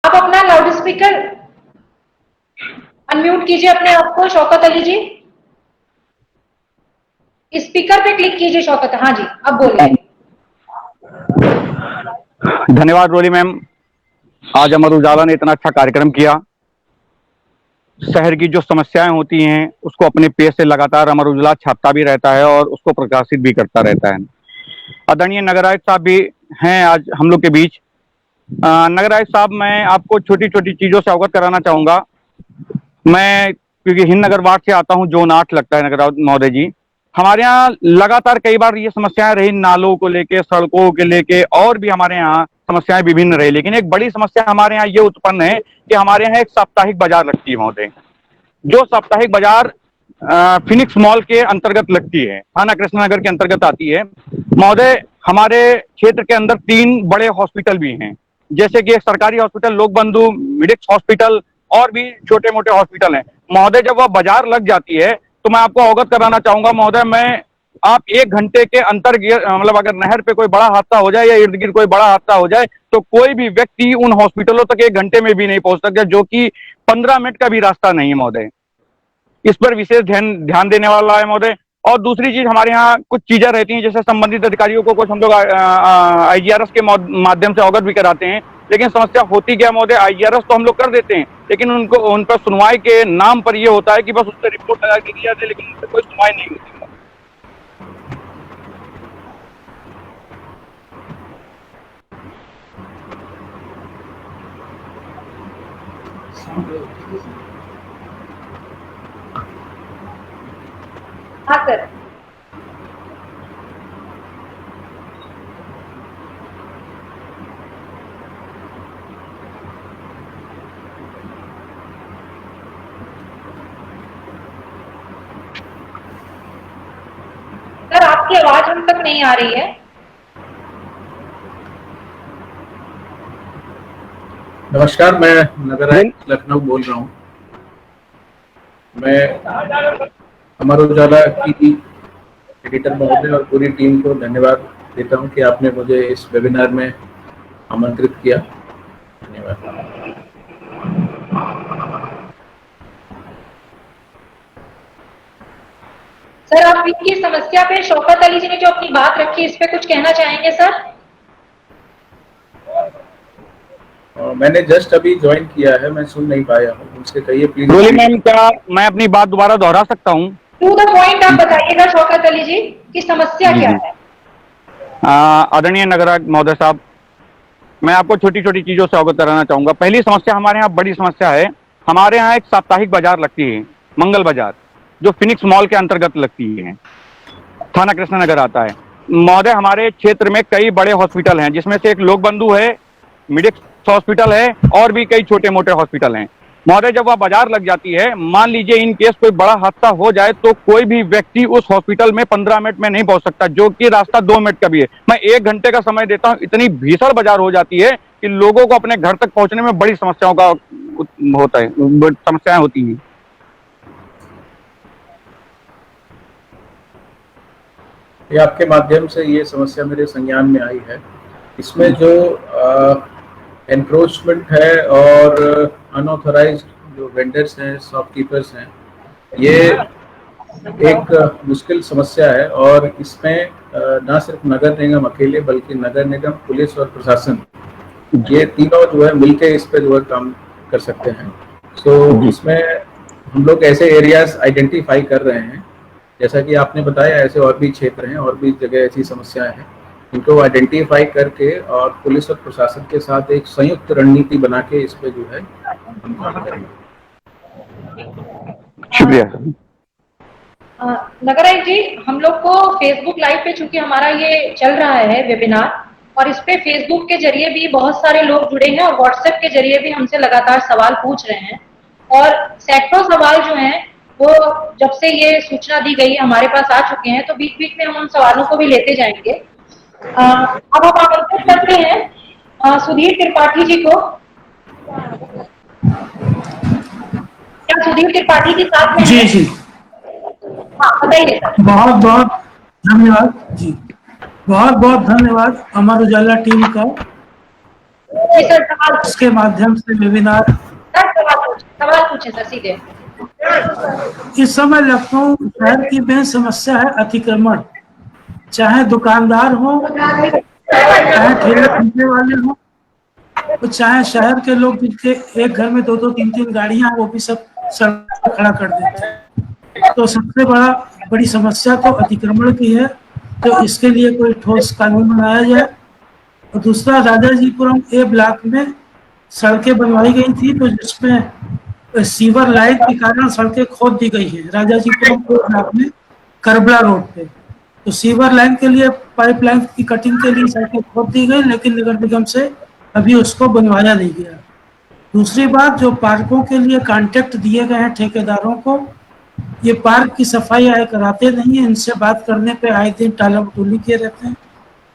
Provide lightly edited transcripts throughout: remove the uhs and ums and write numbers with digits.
आप अपना loud speaker unmute कीजिए अपने आप को, शौकत अली जी। स्पीकर पे क्लिक कीजिए शौकत। हाँ जी, अब बोलिए। धन्यवाद रोली मैम, आज अमर उजाला ने इतना अच्छा कार्यक्रम किया। शहर की जो समस्याएं होती हैं उसको अपने पेज से लगातार अमर उजाला छापता भी रहता है और उसको प्रकाशित भी करता रहता है। आदरणीय नगर आयुक्त साहब भी हैं आज हम लोग के बीच। नगर आयुक्त साहब, मैं आपको छोटी छोटी चीजों से अवगत कराना चाहूंगा। मैं क्योंकि हिंद नगर वार्ड से आता हूं, जोन 8 लगता है नगर आयुक्त महोदय जी। हमारे यहाँ लगातार कई बार ये समस्याएं रही, नालों को लेके, सड़कों के लेके, और भी हमारे यहाँ समस्याएं विभिन्न रही। लेकिन एक बड़ी समस्या हमारे यहाँ ये उत्पन्न है कि हमारे यहाँ एक साप्ताहिक बाजार लगती है महोदय। जो साप्ताहिक बाजार फिनिक्स मॉल के अंतर्गत लगती है, थाना कृष्णनगर के अंतर्गत आती है महोदय। हमारे क्षेत्र के अंदर 3 बड़े हॉस्पिटल भी हैं, जैसे कि एक सरकारी हॉस्पिटल लोक बंधु, मिडिक्स हॉस्पिटल, और भी छोटे मोटे हॉस्पिटल हैं महोदय। जब वह बाजार लग जाती है तो मैं आपको अवगत कराना चाहूंगा महोदय, मैं आप 1 घंटे के अंतर मतलब अगर नहर पे कोई बड़ा हादसा हो जाए या इर्द गिर्द कोई बड़ा हादसा हो जाए तो कोई भी व्यक्ति उन हॉस्पिटलों तक 1 घंटे में भी नहीं पहुंच सकता, जो कि 15 मिनट का भी रास्ता नहीं है महोदय। इस पर विशेष ध्यान देने वाला है महोदय। और दूसरी चीज, हमारे यहाँ कुछ चीजें रहती हैं, जैसे संबंधित अधिकारियों को कुछ हम लोग IGRS के माध्यम से अवगत भी कराते हैं, लेकिन समस्या होती क्या महोदय, IGRS तो हम लोग कर देते हैं, लेकिन उन पर सुनवाई के नाम पर यह होता है कि बस उस पर रिपोर्ट लगा के दी जाती है, लेकिन उन पर कोई सुनवाई नहीं होती। हाँ सर। सर आपकी आवाज हम तक नहीं आ रही है। नमस्कार, मैं नगर आयुक्त लखनऊ बोल रहा हूँ। मैं अमर उजाला की एडिटर महोदय और पूरी टीम को धन्यवाद देता हूँ कि आपने मुझे इस वेबिनार में आमंत्रित किया। धन्यवाद। सर आप इनकी समस्या पे शौकत अली जी ने जो अपनी बात रखी, इस पे कुछ कहना चाहेंगे सर? मैंने जस्ट अभी ज्वाइन किया है, मैं सुन नहीं पाया हूँ, मुझसे कहिए प्लीज। रोली मैम, क्या मैं अपनी बात दोबारा दोहरा सकता हूँ? टू द पॉइंट आप बताइएगा शौकत अली जी की समस्या क्या है। आदरणीय नगर आयुक्त महोदय साहब, मैं आपको छोटी छोटी चीजों से अवगत कराना चाहूंगा। पहली समस्या हमारे यहाँ बड़ी समस्या है। हमारे यहाँ एक साप्ताहिक बाजार लगती है, मंगल बाजार, जो फिनिक्स मॉल के अंतर्गत लगती है, थाना कृष्णनगर आता है महोदय। हमारे क्षेत्र में कई बड़े हॉस्पिटल हैं, जिसमें से एक लोक बंधु है, मिडिक्स हॉस्पिटल है, और भी कई छोटे मोटे हॉस्पिटल हैं महोदय। जब वह बाजार लग जाती है, मान लीजिए इन केस कोई बड़ा हादसा हो जाए तो कोई भी व्यक्ति उस हॉस्पिटल में 15 मिनट में नहीं पहुंच सकता, जो कि रास्ता 2 मिनट का भी है। मैं 1 घंटे का समय देता हूं। इतनी भीषण बाजार हो जाती है कि लोगों को अपने घर तक पहुंचने में बड़ी समस्याओं का होता है, समस्याएं होती हैं। ये आपके माध्यम से ये समस्या मेरे संज्ञान में आई है। इसमें जो एनक्रोचमेंट है और अनऑथराइज्ड जो वेंडर्स हैं, शॉपकीपर्स हैं, ये एक मुश्किल समस्या है। और इसमें न सिर्फ नगर निगम अकेले बल्कि नगर निगम, पुलिस और प्रशासन, ये तीनों जो है मिलके इस पे जो है काम कर सकते हैं। तो इसमें हम लोग ऐसे एरियाज आइडेंटिफाई कर रहे हैं, जैसा कि आपने बताया, ऐसे और भी क्षेत्र हैं और भी जगह ऐसी समस्याएं हैं, इनको आइडेंटिफाई करके और पुलिस और प्रशासन के साथ एक संयुक्त रणनीति बना के इस पे जो है हम काम करेंगे। शुक्रिया। नगर आयुक्त जी, हम लोग को फेसबुक लाइव पे चूंकि हमारा ये चल रहा है वेबिनार, और इस पे फेसबुक के जरिए भी बहुत सारे लोग जुड़े हैं और व्हाट्सएप के जरिए भी हमसे लगातार सवाल पूछ रहे हैं, और सैकड़ों सवाल जो हैं वो जब से ये सूचना दी गई हमारे पास आ चुके हैं, तो बीच बीच में हम उन सवालों को भी लेते जाएंगे। अब हम आमंत्रित करते हैं सुधीर त्रिपाठी जी को। क्या सुधीर त्रिपाठी जी साथ में? जी जी, हाँ बताइए सर। बहुत बहुत धन्यवाद जी, बहुत बहुत धन्यवाद अमर उजाला टीम का जी सर, इसके माध्यम से वेबिनार। सवाल पूछे सर सीधे। इस समय लखनऊ शहर की मेन समस्या है अतिक्रमण, चाहे दुकानदार हो, चाहे ठेले ठेले वाले हो, तो चाहे शहर के लोग जिनके एक घर में 2-2 3-3 गाड़ियां, वो भी सब सड़क पर खड़ा कर देते हैं। तो सबसे बड़ी समस्या तो अतिक्रमण की है, तो इसके लिए कोई ठोस कानून बनाया जाए। और दूसरा, राजाजीपुरम ए ब्लॉक में सड़कें बनवाई गई थी, तो जिसमें सीवर लाइन के कारण सड़कें खोद दी गई है राजाजीपुरम ए ब्लॉक में करबला रोड पे। तो सीवर लाइन के लिए पाइपलाइन की कटिंग के लिए सड़कें खोद दी गई, लेकिन नगर निगम से अभी उसको बनवाया नहीं गया। दूसरी बात, जो पार्कों के लिए कॉन्ट्रैक्ट दिए गए हैं ठेकेदारों को, ये पार्क की सफाई आए कराते नहीं है। इनसे बात करने पे आए दिन टाला बटोली किए रहते हैं।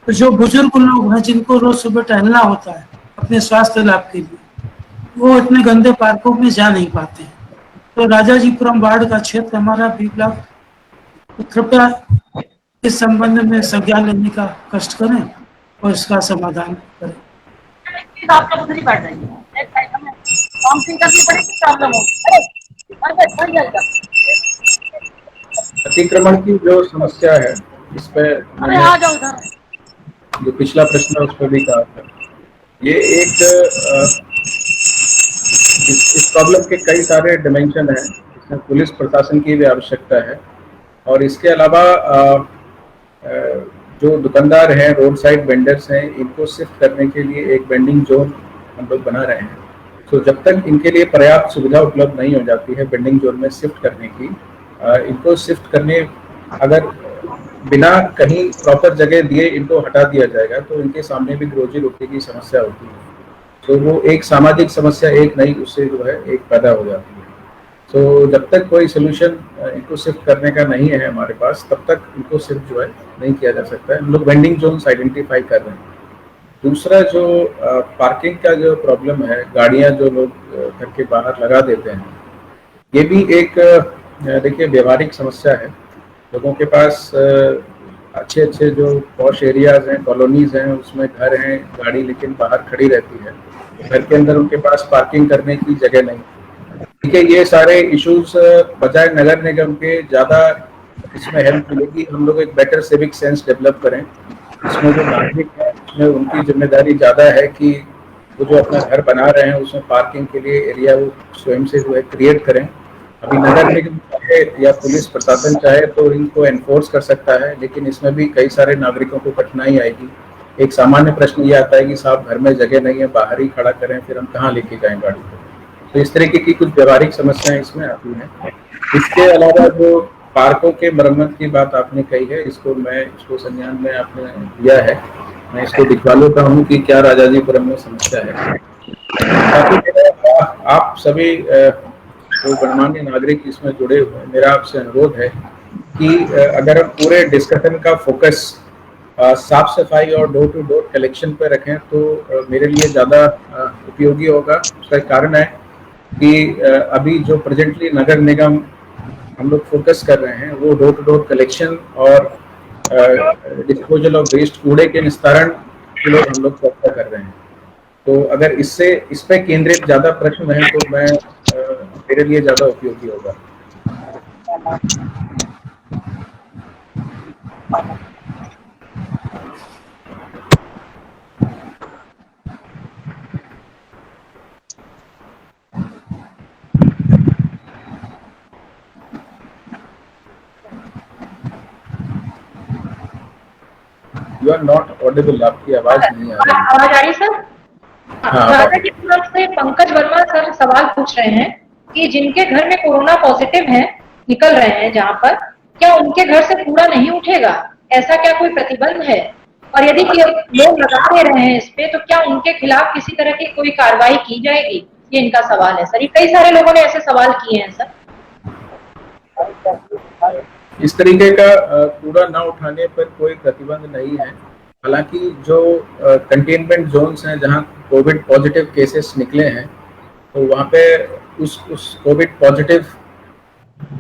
तो जो बुजुर्ग लोग हैं, जिनको रोज सुबह टहलना होता है अपने स्वास्थ्य लाभ के लिए, वो इतने गंदे पार्कों में जा नहीं पाते हैं। तो राजाजीपुरम वार्ड का क्षेत्र हमारा बी ब्लॉक, तो कृपया इस संबंध में संज्ञान लेने का कष्ट करें और इसका समाधान करें। आपका उधर ही बैठ जाइए, एक साइड में काउंसिलिंग करनी पड़ेगी, प्रॉब्लम हो। अतिक्रमण की जो समस्या है, इस पे अरे आ जाओ उधर। जो पिछला प्रश्न है उस पर भी कहा था, ये एक इस प्रॉब्लम के कई सारे डिमेंशन हैं। इसमें पुलिस प्रशासन की भी आवश्यकता है, और इसके अलावा जो दुकानदार हैं, रोड साइड वेंडर्स हैं, इनको शिफ्ट करने के लिए एक वेंडिंग जोन हम लोग बना रहे हैं। तो जब तक इनके लिए पर्याप्त सुविधा उपलब्ध नहीं हो जाती है वेंडिंग जोन में शिफ्ट करने की, इनको शिफ्ट करने अगर बिना कहीं प्रॉपर जगह दिए इनको हटा दिया जाएगा तो इनके सामने भी रोजी रोटी की समस्या होती है। तो वो एक सामाजिक समस्या एक नई उससे जो है एक पैदा हो जाती है। तो जब तक कोई सोल्यूशन इनको शिफ्ट करने का नहीं है हमारे पास, तब तक इनको शिफ्ट जो है नहीं किया जा सकता है। हम लोग वेंडिंग जोन्स आइडेंटिफाई कर रहे हैं। दूसरा, जो पार्किंग का जो प्रॉब्लम है, गाड़ियां जो लोग घर के बाहर लगा देते हैं, ये भी एक देखिए व्यवहारिक समस्या है। लोगों के पास अच्छे अच्छे जो पॉश एरियाज हैं, कॉलोनीज हैं, उसमें घर हैं, गाड़ी लेकिन बाहर खड़ी रहती है, घर के अंदर उनके पास पार्किंग करने की जगह नहीं। ठीक है, ये सारे इश्यूज बजाय नगर निगम के ज़्यादा इसमें हेल्प मिलेगी। हम लोग एक बेटर सिविक सेंस डेवलप करें, इसमें जो नागरिक है उसमें उनकी जिम्मेदारी ज़्यादा है कि वो जो अपना घर बना रहे हैं उसमें पार्किंग के लिए एरिया वो स्वयं से जो है क्रिएट करें। अभी नगर निगम चाहे या पुलिस प्रशासन चाहे तो इनको एनफोर्स कर सकता है, लेकिन इसमें भी कई सारे नागरिकों को कठिनाई आएगी। एक सामान्य प्रश्न ये आता है कि साहब घर में जगह नहीं है, बाहर ही खड़ा करें, फिर हम कहाँ लेके जाएं गाड़ी को। तो इस तरीके की कुछ व्यवहारिक समस्याएं इसमें आती हैं। इसके अलावा जो पार्कों के मरम्मत की बात आपने कही है, इसको संज्ञान में आपने दिया है, मैं इसको दिखवा लेता हूँ कि क्या राजाजीपुरम में समस्या है। आप सभी जो गणमान्य नागरिक इसमें जुड़े हुए हैं, मेरा आपसे अनुरोध है कि अगर हम पूरे डिस्कशन का फोकस साफ सफाई और डोर टू डोर कलेक्शन पर रखें तो मेरे लिए ज़्यादा उपयोगी होगा। उसका कारण है कि अभी जो प्रेजेंटली नगर निगम हम लोग फोकस कर रहे हैं वो डोर टू डोर कलेक्शन और डिस्पोजल ऑफ वेस्ट, कूड़े के निस्तारण के लिए हम लोग चर्चा कर रहे हैं। तो अगर इस पे केंद्रित ज़्यादा प्रश्न है तो मेरे लिए ज़्यादा उपयोगी होगा। यू आर नॉट ऑडिबल, आपकी आवाज नहीं आ रही। आवाज आ रही सर? राजाजीपुरम से पंकज वर्मा सर सवाल पूछ रहे हैं कि जिनके घर में कोरोना पॉजिटिव है, निकल रहे हैं जहाँ पर, क्या उनके घर से कूड़ा नहीं उठेगा? ऐसा क्या कोई प्रतिबंध है? और यदि लोग लगा दे रहे हैं इस पे, तो क्या उनके खिलाफ किसी तरह की कोई कार्रवाई की जाएगी? ये इनका सवाल है सर। ये कई सारे लोगों ने ऐसे सवाल किए हैं सर। इस तरीके का कूड़ा ना उठाने पर कोई प्रतिबंध नहीं है। हालांकि जो कंटेनमेंट जोन्स हैं जहां कोविड पॉजिटिव केसेस निकले हैं, तो वहां पे उस कोविड पॉजिटिव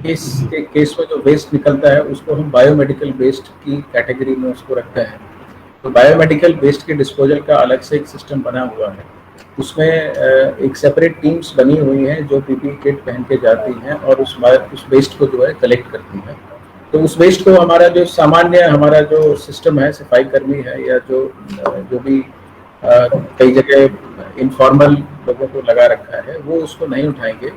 केस में जो वेस्ट निकलता है उसको हम बायोमेडिकल वेस्ट की कैटेगरी में उसको रखते हैं। तो बायोमेडिकल वेस्ट के डिस्पोजल का अलग से एक सिस्टम बना हुआ है। उसमें एक सेपरेट टीम्स बनी हुई हैं जो पीपीई किट पहन के जाती हैं और उस वेस्ट को जो है कलेक्ट करती हैं। तो उस वेस्ट को हमारा जो सामान्य हमारा जो सिस्टम है, सफाई कर्मी है या जो भी कई जगह इनफॉर्मल लोगों को लगा रखा है, वो उसको नहीं उठाएंगे।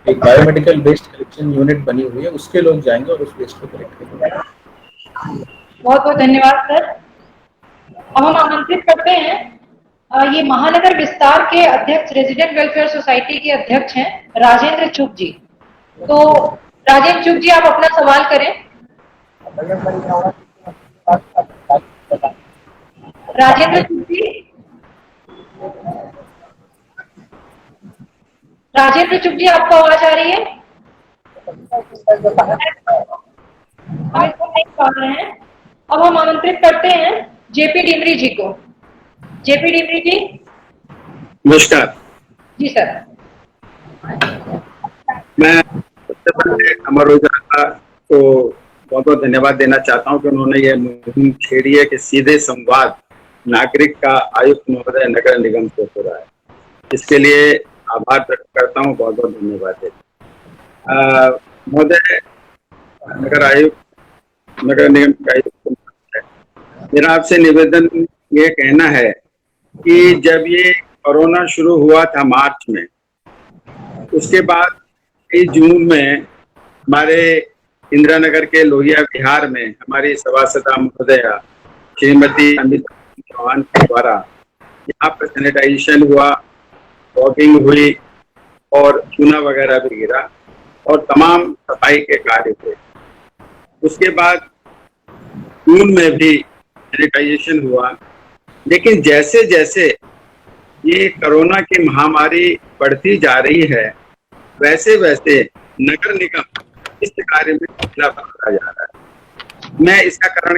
एक बायोमेडिकल वेस्ट कलेक्शन यूनिट बनी हुई है, उसके लोग जाएंगे और उस वेस्ट को कलेक्ट करेंगे। बहुत बहुत धन्यवाद सर। अब हम आमंत्रित करते हैं ये महानगर विस्तार के अध्यक्ष, रेजिडेंट वेलफेयर सोसाइटी के अध्यक्ष हैं राजेंद्र चुग जी। तो राजेंद्र चुग जी, आप अपना सवाल करें। राजेंद्र चुग जी, राजेंद्र चुग जी, आपको आवाज आ रही है? हम इसको नहीं पा रहे हैं। अब हम आमंत्रित करते हैं जेपी डिमरी जी को। जेपी डिमरी जी। नमस्कार जी सर। मैं सबसे पहले अमर उजाला को बहुत बहुत धन्यवाद देना चाहता हूं कि उन्होंने ये मुहिम छेड़ी है कि सीधे संवाद नागरिक का आयुक्त महोदय नगर निगम से हो रहा है। इसके लिए आभार व्यक्त करता हूं, बहुत बहुत धन्यवाद देता महोदय। नगर आयुक्त, नगर निगम का आयुक्त, मेरा आपसे निवेदन ये कहना है कि जब ये कोरोना शुरू हुआ था मार्च में, उसके बाद जून में हमारे इंदिरा नगर के लोहिया विहार में हमारी सभासदा महोदया श्रीमती अमिता चौहान के द्वारा यहाँ पर सैनिटाइजेशन हुआ, वॉकिंग हुई और चूना वगैरह भी गिरा और तमाम सफाई के कार्य हुए। उसके बाद जून में भी सैनिटाइजेशन हुआ, लेकिन जैसे जैसे ये कोरोना की महामारी बढ़ती जा रही है, वैसे वैसे नगर निगम इस कार्य में ढीला बढ़ता जा रहा है। मैं इसका कारण